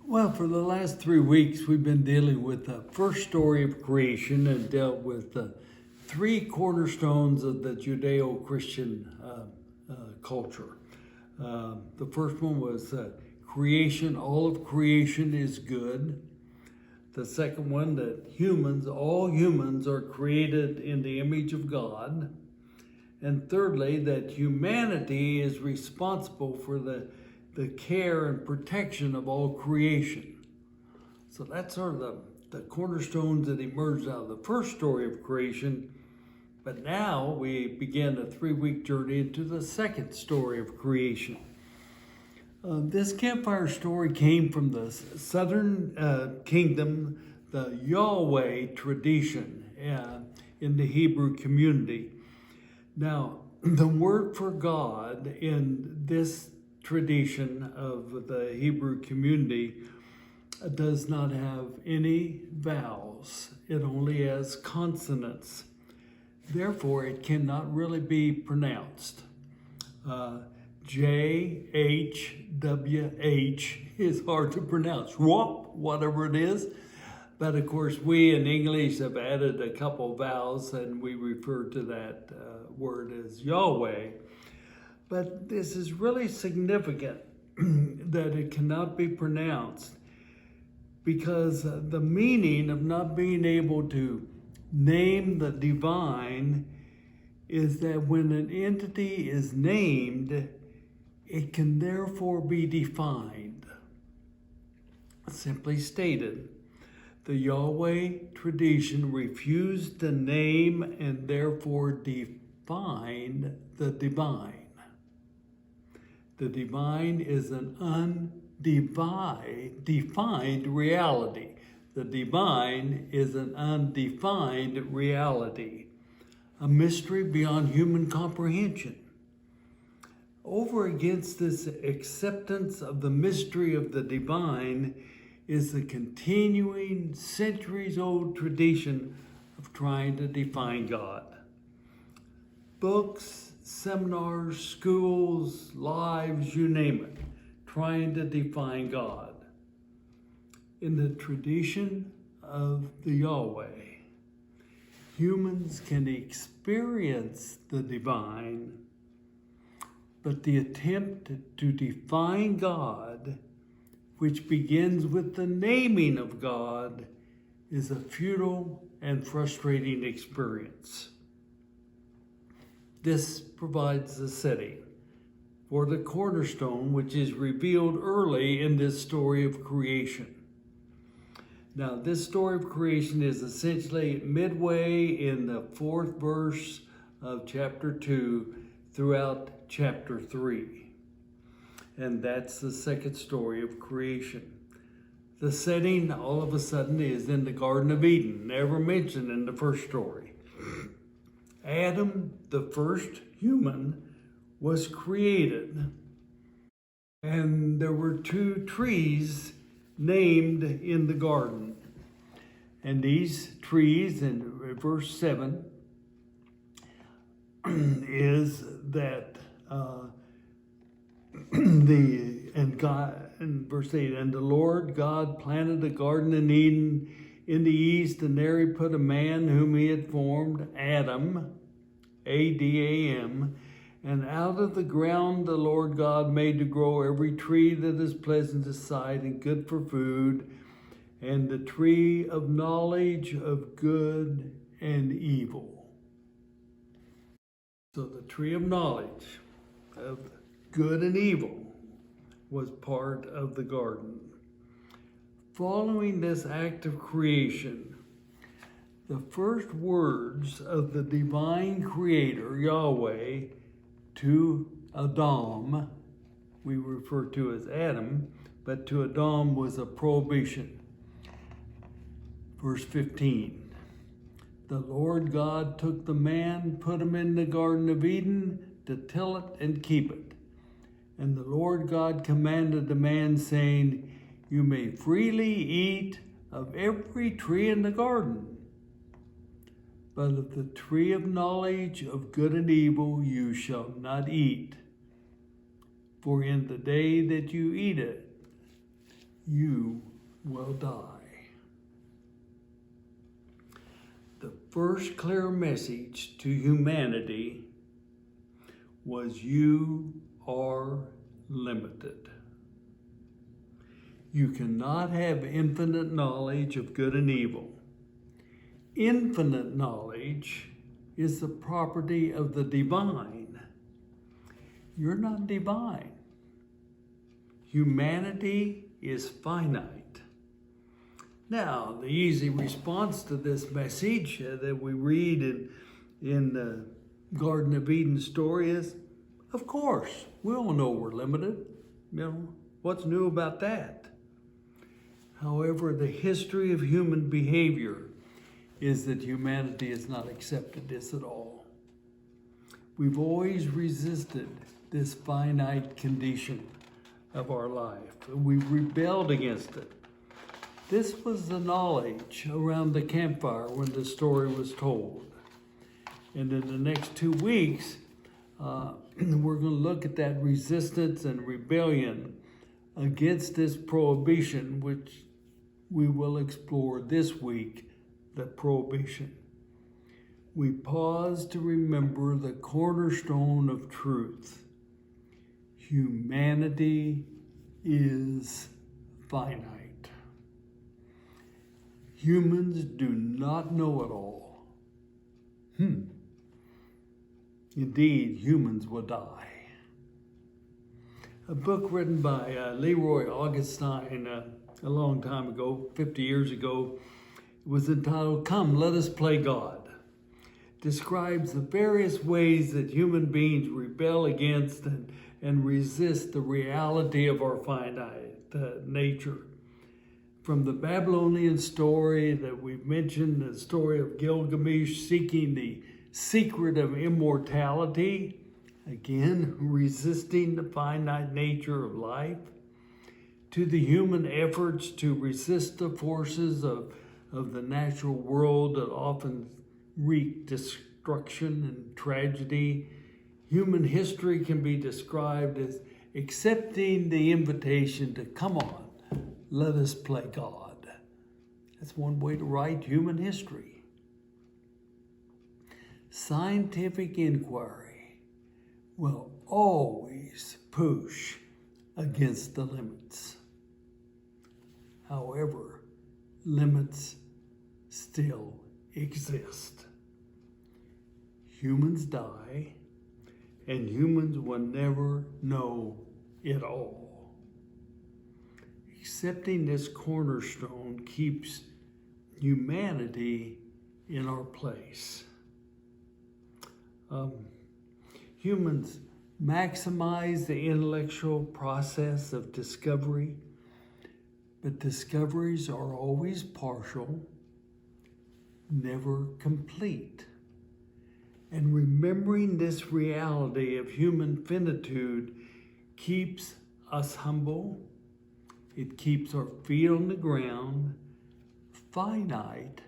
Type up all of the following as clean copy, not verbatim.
Well, for the last 3 weeks, we've been dealing with the first story of creation and dealt with the three cornerstones of the Judeo-Christian culture. The first one was creation. All of creation is good. The second one, that all humans are created in the image of God. And thirdly, that humanity is responsible for the care and protection of all creation. So that's sort of the cornerstones that emerged out of the first story of creation. But now we begin a 3-week journey into the second story of creation. This campfire story came from the southern kingdom, the Yahweh tradition in the Hebrew community. Now, the word for God in this tradition of the Hebrew community does not have any vowels. It only has consonants. Therefore, it cannot really be pronounced. JHWH is hard to pronounce. Whoop, whatever it is. But of course, we in English have added a couple vowels and we refer to that word as Yahweh. But this is really significant that it cannot be pronounced because the meaning of not being able to name the divine is that when an entity is named, it can therefore be defined. Simply stated, the Yahweh tradition refused to name and therefore define the divine. The divine is an undefined reality. The divine is an undefined reality, a mystery beyond human comprehension. Over against this acceptance of the mystery of the divine is the continuing centuries-old tradition of trying to define God. Books, seminars, schools, lives, you name it, trying to define God. In the tradition of the Yahweh, humans can experience the divine, but the attempt to define God, which begins with the naming of God, is a futile and frustrating experience. This provides the setting for the cornerstone, which is revealed early in this story of creation. Now, this story of creation is essentially midway in the 4th verse of chapter 2 throughout chapter 3. And that's the second story of creation. The setting, all of a sudden, is in the Garden of Eden, never mentioned in the first story. Adam, the first human, was created, and there were 2 trees named in the garden. And these trees, in verse 7, is that in verse 8, and the Lord God planted a garden in Eden in the east, and there he put a man whom he had formed, Adam, A-D-A-M, and out of the ground the Lord God made to grow every tree that is pleasant to sight and good for food, and the tree of knowledge of good and evil. So the tree of knowledge of good and evil was part of the garden. Following this act of creation, the first words of the divine creator, Yahweh, to Adam, we refer to as Adam, but to Adam was a prohibition. Verse 15, the Lord God took the man, put him in the Garden of Eden to till it and keep it. And the Lord God commanded the man, saying, you may freely eat of every tree in the garden, but of the tree of knowledge of good and evil you shall not eat. For in the day that you eat it, you will die. The first clear message to humanity was you are limited. You cannot have infinite knowledge of good and evil. Infinite knowledge is the property of the divine. You're not divine. Humanity is finite. Now, the easy response to this message that we read in the Garden of Eden story is, of course, we all know we're limited. What's new about that? However, the history of human behavior is that humanity has not accepted this at all. We've always resisted this finite condition of our life. We've rebelled against it. This was the knowledge around the campfire when the story was told. And in the next 2 weeks, we're going to look at that resistance and rebellion against this prohibition, which we will explore this week, the prohibition. We pause to remember the cornerstone of truth. Humanity is finite. Humans do not know it all. Indeed, humans will die. A book written by Leroy Augustine a long time ago, 50 years ago, was entitled, "Come, Let Us Play God." Describes the various ways that human beings rebel against and resist the reality of our finite nature. From the Babylonian story that we've mentioned, the story of Gilgamesh seeking the secret of immortality, again, resisting the finite nature of life, to the human efforts to resist the forces of the natural world that often wreak destruction and tragedy. Human history can be described as accepting the invitation to come on, let us play God. That's one way to write human history. Scientific inquiry will always push against the limits. However, limits still exist. Humans die, and humans will never know it all. Accepting this cornerstone keeps humanity in our place. Humans maximize the intellectual process of discovery, but discoveries are always partial, never complete. And remembering this reality of human finitude keeps us humble. It keeps our feet on the ground, finite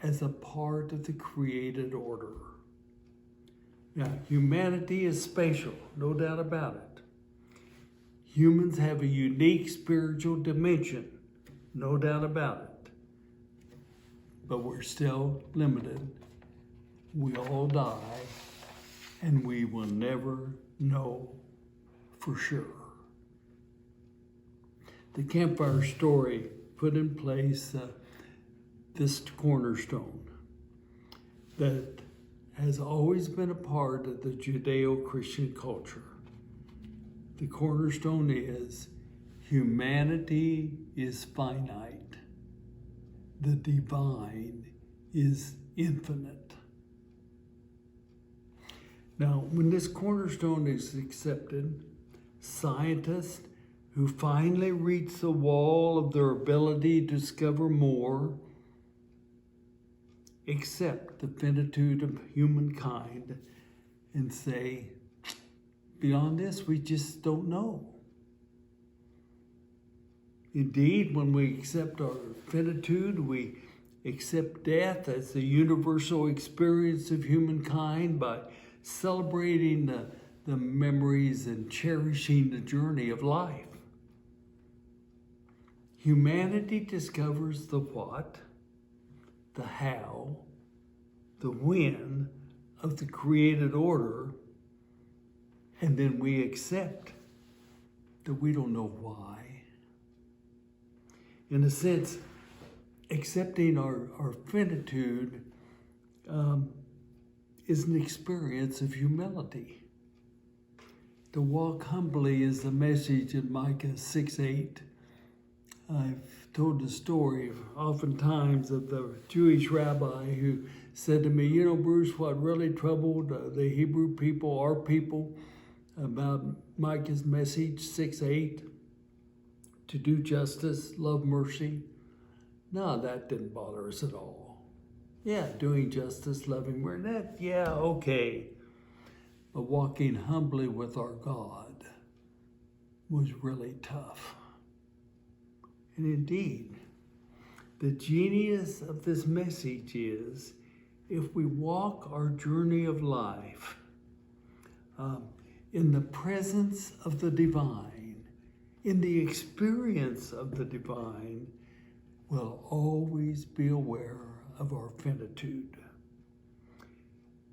as a part of the created order. Now, humanity is spatial, no doubt about it. Humans have a unique spiritual dimension, no doubt about it. But we're still limited. We all die, and we will never know for sure. The Campfire story put in place this cornerstone that has always been a part of the Judeo-Christian culture. The cornerstone is humanity is finite. The divine is infinite. Now, when this cornerstone is accepted, scientists who finally reach the wall of their ability to discover more accept the finitude of humankind and say, beyond this, we just don't know. Indeed, when we accept our finitude, we accept death as the universal experience of humankind by celebrating the memories and cherishing the journey of life. Humanity discovers the what, the how, the when of the created order, and then we accept that we don't know why. In a sense, accepting our finitude is an experience of humility. To walk humbly is the message in Micah 6:8. I've told the story oftentimes of the Jewish rabbi who said to me, you know, Bruce, what really troubled the Hebrew people, our people, about Micah's message 6:8, to do justice, love mercy. No, that didn't bother us at all. Yeah, doing justice, loving mercy, that, yeah, okay. But walking humbly with our God was really tough. And indeed, the genius of this message is if we walk our journey of life in the presence of the divine, in the experience of the divine, we'll always be aware of our finitude.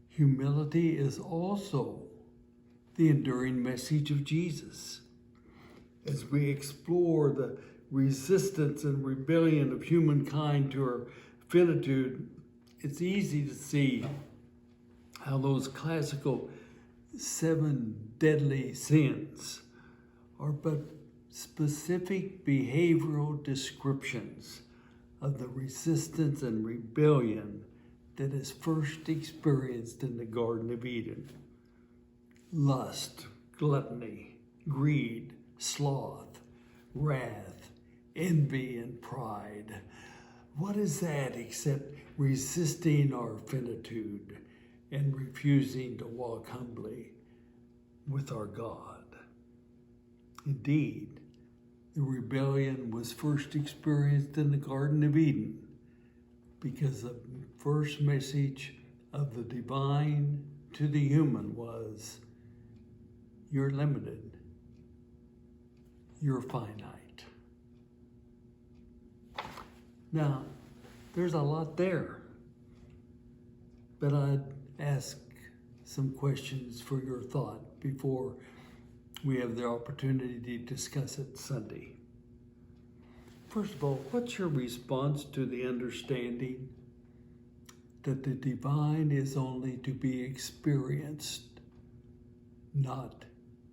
Humility is also the enduring message of Jesus. As we explore the resistance and rebellion of humankind to our finitude, it's easy to see how those classical 7 deadly sins are but specific behavioral descriptions of the resistance and rebellion that is first experienced in the Garden of Eden. Lust, gluttony, greed, sloth, wrath, envy, and pride. What is that except resisting our finitude and refusing to walk humbly with our God? Indeed, the rebellion was first experienced in the Garden of Eden because the first message of the divine to the human was, you're limited, you're finite. Now, there's a lot there, but I'd ask some questions for your thought before we have the opportunity to discuss it Sunday. First of all, what's your response to the understanding that the divine is only to be experienced, not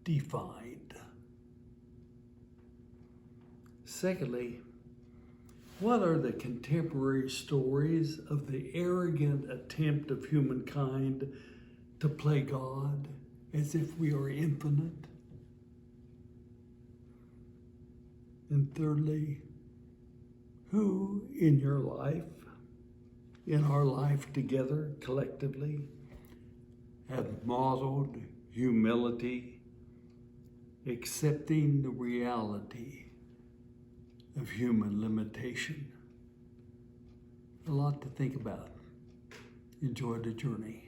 defined? Secondly, what are the contemporary stories of the arrogant attempt of humankind to play God as if we are infinite? And thirdly, who in your life, in our life together collectively, have modeled humility, accepting the reality of human limitation? A lot to think about. Enjoy the journey.